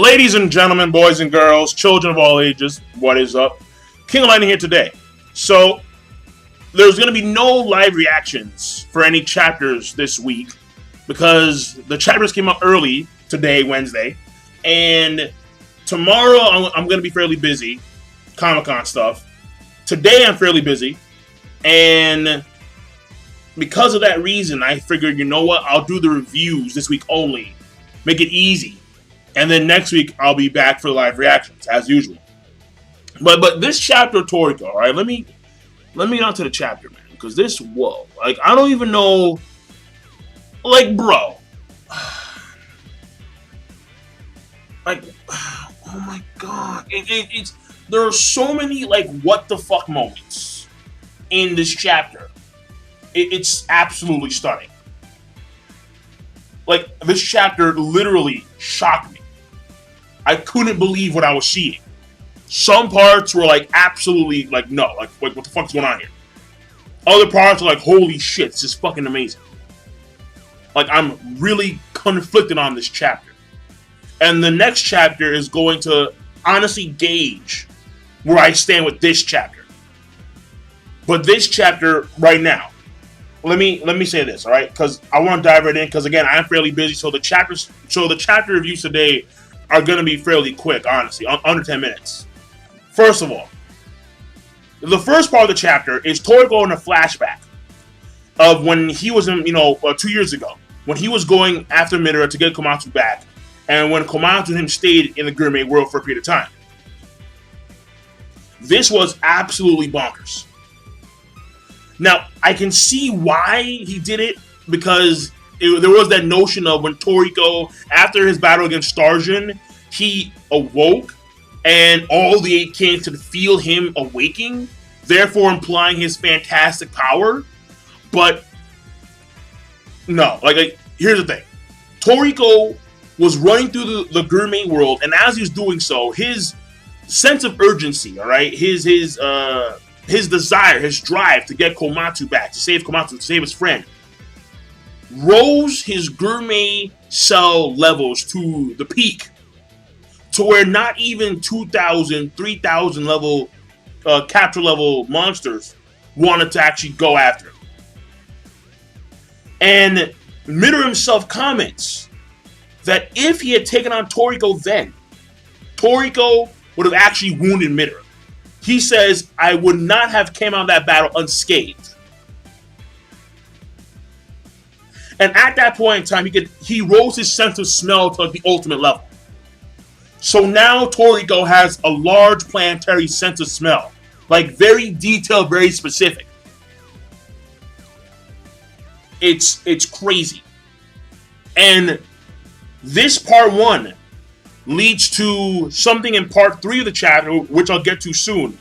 Ladies and gentlemen, boys and girls, children of all ages, what is up? King of Lightning here today. So, there's going to be no live reactions for any chapters this week because the chapters came out early today, Wednesday, and tomorrow I'm going to be fairly busy, Comic-Con stuff. Today I'm fairly busy, and because of that reason, I figured, you know what, I'll do the reviews this week only, make it easy. And then next week, I'll be back for live reactions, as usual. But this chapter of Toriko, all right, let me get on to the chapter, man. Because this, whoa. Like, I don't even know. Like, bro. Like, oh my god. It's there are so many, like, what the fuck moments in this chapter. It's absolutely stunning. Like, this chapter literally shocked me. I couldn't believe what I was seeing. Some parts were like absolutely like no, like what the fuck's going on here? Other parts are like holy shit, this is fucking amazing. Like I'm really conflicted on this chapter. And the next chapter is going to honestly gauge where I stand with this chapter. But this chapter right now, let me say this, all right? Because I want to dive right in. Because again, I'm fairly busy, so the chapter reviews today are going to be fairly quick, honestly, under 10 minutes. First of all, the first part of the chapter is Toriko in a flashback of when he was in, 2 years ago, when he was going after Midora to get Komatsu back, and when Komatsu and him stayed in the gourmet world for a period of time. This was absolutely bonkers. Now, I can see why he did it, because there was that notion of when Toriko, after his battle against Starjun, he awoke, and all the 8 Kings could feel him awaking, therefore implying his fantastic power. But, no, like here's the thing. Toriko was running through the gourmet world, and as he was doing so, his sense of urgency, all right, his desire, his drive to get Komatsu back, to save Komatsu, to save his friend, rose his gourmet cell levels to the peak, to where not even 2,000, 3,000 level capture level monsters wanted to actually go after him. And Midora himself comments that if he had taken on Toriko then, Toriko would have actually wounded Midora. He says, I would not have came out of that battle unscathed. And at that point in time, he rose his sense of smell to like the ultimate level. So now Toriko has a large planetary sense of smell. Like very detailed, very specific. It's crazy. And this part 1 leads to something in part 3 of the chapter, which I'll get to soon,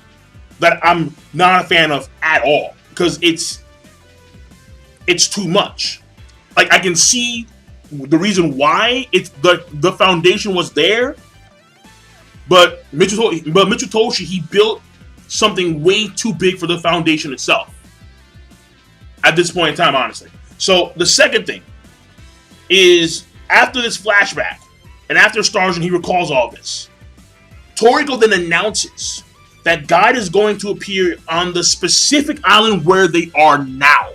that I'm not a fan of at all. Because it's too much. Like, I can see the reason why it's the foundation was there, but Mitsutoshi, he built something way too big for the foundation itself at this point in time, honestly. So the second thing is, after this flashback and after Starjun, he recalls all this, Toriko then announces that God is going to appear on the specific island where they are now.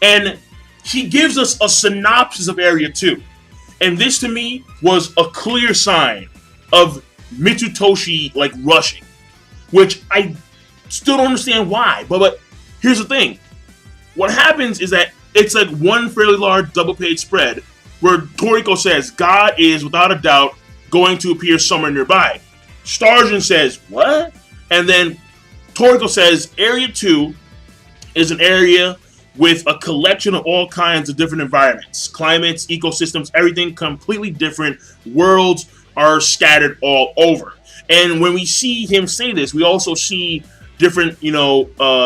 And he gives us a synopsis of Area 2. And this, to me, was a clear sign of Mitsutoshi, like, rushing. Which I still don't understand why. But here's the thing. What happens is that it's like one fairly large double-page spread where Toriko says, God is, without a doubt, going to appear somewhere nearby. Starjun says, what? And then Toriko says, Area 2 is an area with a collection of all kinds of different environments, climates, ecosystems, everything completely different. Worlds are scattered all over. And when we see him say this, we also see different,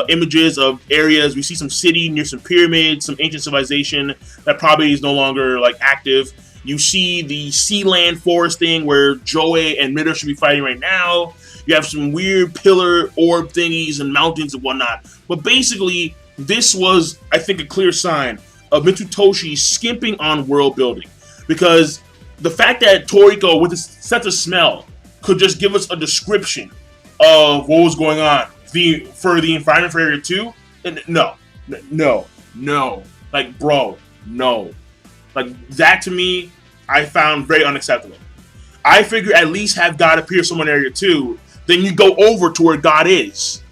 images of areas. We see some city near some pyramids, some ancient civilization that probably is no longer like active. You see the sea land forest thing where Joey and Midora should be fighting right now. You have some weird pillar orb thingies and mountains and whatnot. But basically, this was, I think, a clear sign of Mitsutoshi skimping on world building. Because the fact that Toriko, with his sense of smell, could just give us a description of what was going on for the environment for Area 2, and no. Like, bro, no. Like, that to me, I found very unacceptable. I figure at least have God appear somewhere in Area 2, then you go over to where God is.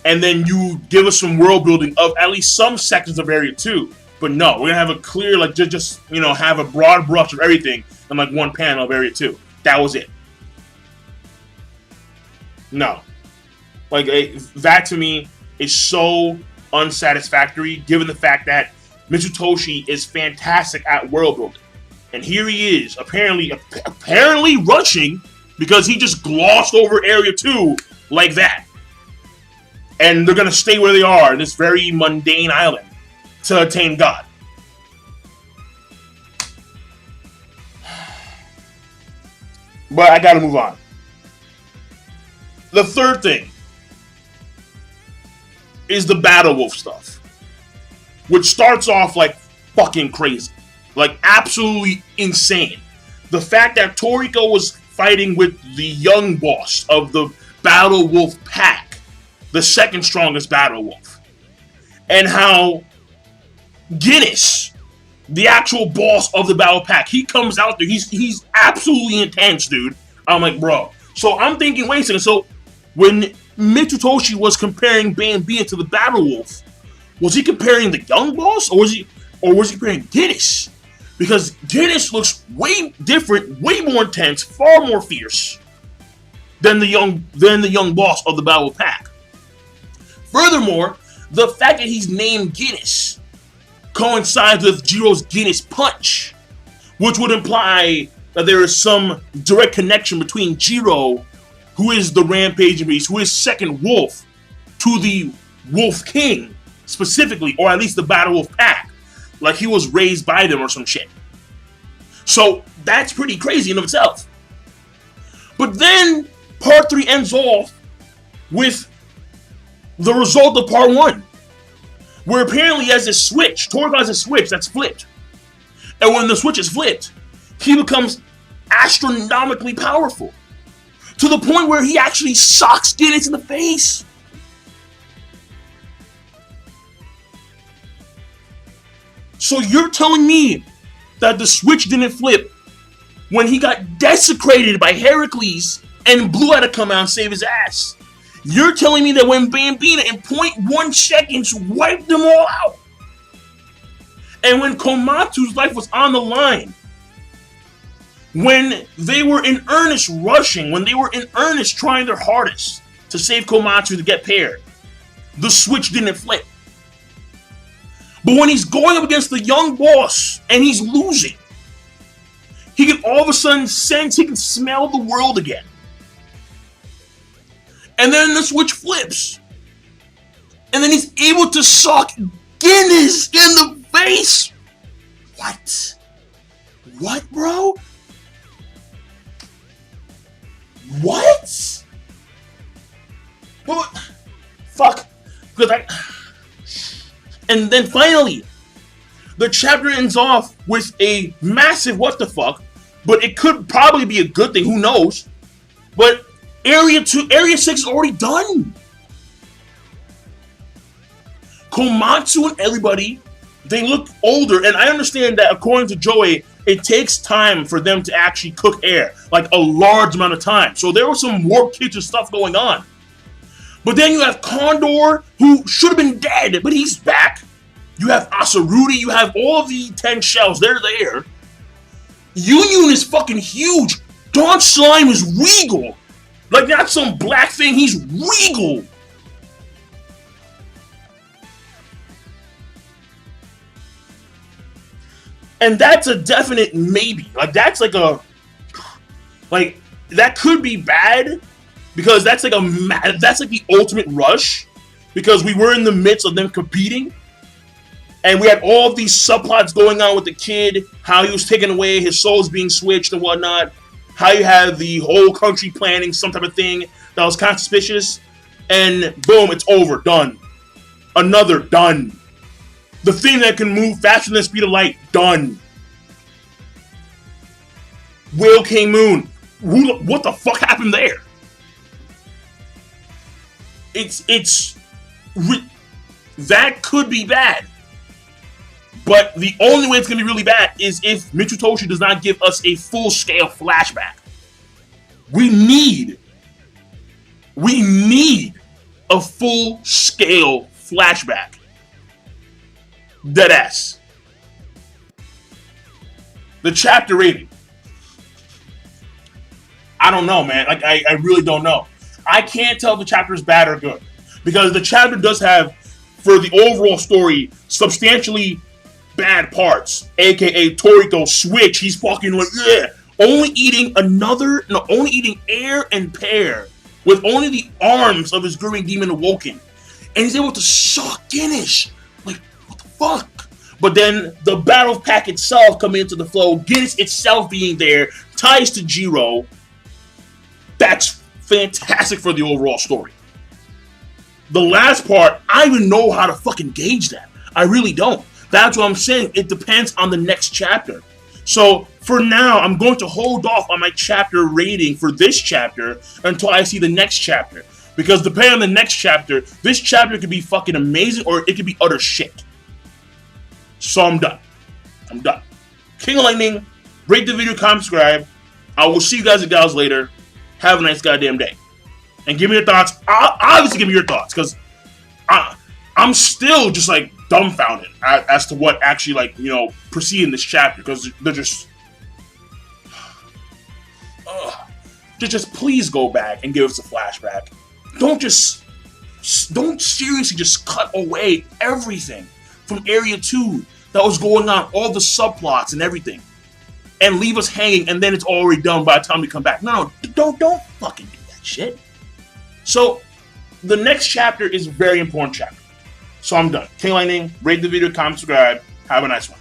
And then you give us some world building of at least some sections of Area 2. But no, we're gonna have a clear, like, just have a broad brush of everything in like one panel of Area 2. That was it. No. Like, that to me is so unsatisfactory, given the fact that Mitsutoshi is fantastic at world building. And here he is, apparently rushing because he just glossed over Area 2 like that. And they're gonna stay where they are, in this very mundane island, to attain God. But I gotta move on. The third thing is the Battle Wolf stuff, which starts off like fucking crazy. Like, absolutely insane. The fact that Toriko was fighting with the young boss of the Battle Wolf pack, the second strongest Battle Wolf, and how Guinness, the actual boss of the Battle Pack, he comes out there, he's absolutely intense, dude. I'm like, bro. So I'm thinking, wait a second, so when Mitsutoshi was comparing Bambina to the Battle Wolf, was he comparing the young boss, or was he comparing Guinness? Because Guinness looks way different, way more intense, far more fierce than the young boss of the Battle Pack. Furthermore, the fact that he's named Guinness coincides with Jiro's Guinness punch, which would imply that there is some direct connection between Jiro, who is the rampaging beast, who is second wolf, to the Wolf King specifically, or at least the Battle Wolf Pack, like he was raised by them or some shit. So that's pretty crazy in of itself. But then part 3 ends off with the result of part 1, where apparently he has this switch. Toriko has a switch that's flipped. And when the switch is flipped, he becomes astronomically powerful. To the point where he actually socks Guinness in the face. So you're telling me that the switch didn't flip when he got desecrated by Heracles and Blue had to come out and save his ass? You're telling me that when Bambina in 0.1 seconds wiped them all out, and when Komatsu's life was on the line, when they were in earnest rushing, when they were in earnest trying their hardest to save Komatsu to get paired, the switch didn't flip. But when he's going up against the young boss and he's losing, he can all of a sudden sense, he can smell the world again. And then the switch flips. And then he's able to suck Guinness in the face. What? What, bro? What? What? Fuck. And then finally, the chapter ends off with a massive what the fuck, but it could probably be a good thing, who knows? But Area 6 is already done. Komatsu and everybody, they look older, and I understand that according to Joey, it takes time for them to actually cook air, like a large amount of time. So there was some warp kitchen stuff going on. But then you have Condor, who should have been dead, but he's back. You have Asaruti, you have all of the 10 shells, they're there. Union is fucking huge. Dawn Slime is regal. Like, not some black thing, he's regal. And that's a definite maybe. Like, that's like a... Like, that could be bad, because that's like the ultimate rush, because we were in the midst of them competing, and we had all of these subplots going on with the kid, how he was taken away, his soul's being switched and whatnot, how you had the whole country planning some type of thing that was kind of suspicious, and boom, it's over, done. Another, done. The thing that can move faster than the speed of light, done. Whale King Moon. What the fuck happened there? That could be bad. But the only way it's going to be really bad is if Mitsutoshi does not give us a full-scale flashback. We need a full-scale flashback. Deadass. The chapter rating. I don't know, man. Like, I really don't know. I can't tell if the chapter is bad or good. Because the chapter does have, for the overall story, substantially bad parts. AKA Toriko switch. He's fucking like, yeah. Only eating air and pear with only the arms of his grooming demon awoken. And he's able to suck Guinness. Like, what the fuck? But then the battle pack itself coming into the flow, Guinness itself being there, ties to Jiro. That's fantastic for the overall story. The last part, I don't even know how to fucking gauge that. I really don't. That's what I'm saying. It depends on the next chapter. So for now, I'm going to hold off on my chapter rating for this chapter until I see the next chapter. Because depending on the next chapter, this chapter could be fucking amazing or it could be utter shit. So I'm done. King of Lightning, rate the video, comment, subscribe. I will see you guys and gals later. Have a nice goddamn day. And give me your thoughts. Obviously give me your thoughts, because I'm still just like dumbfounded as to what actually, like, you know, preceding this chapter, because they're just please go back and give us a flashback. Don't seriously just cut away everything from Area 2 that was going on, all the subplots and everything, and leave us hanging, and then it's already done by the time we come back. No, don't fucking do that shit. So the next chapter is a very important chapter. So I'm done. King Lightning, rate the video, comment, subscribe. Have a nice one.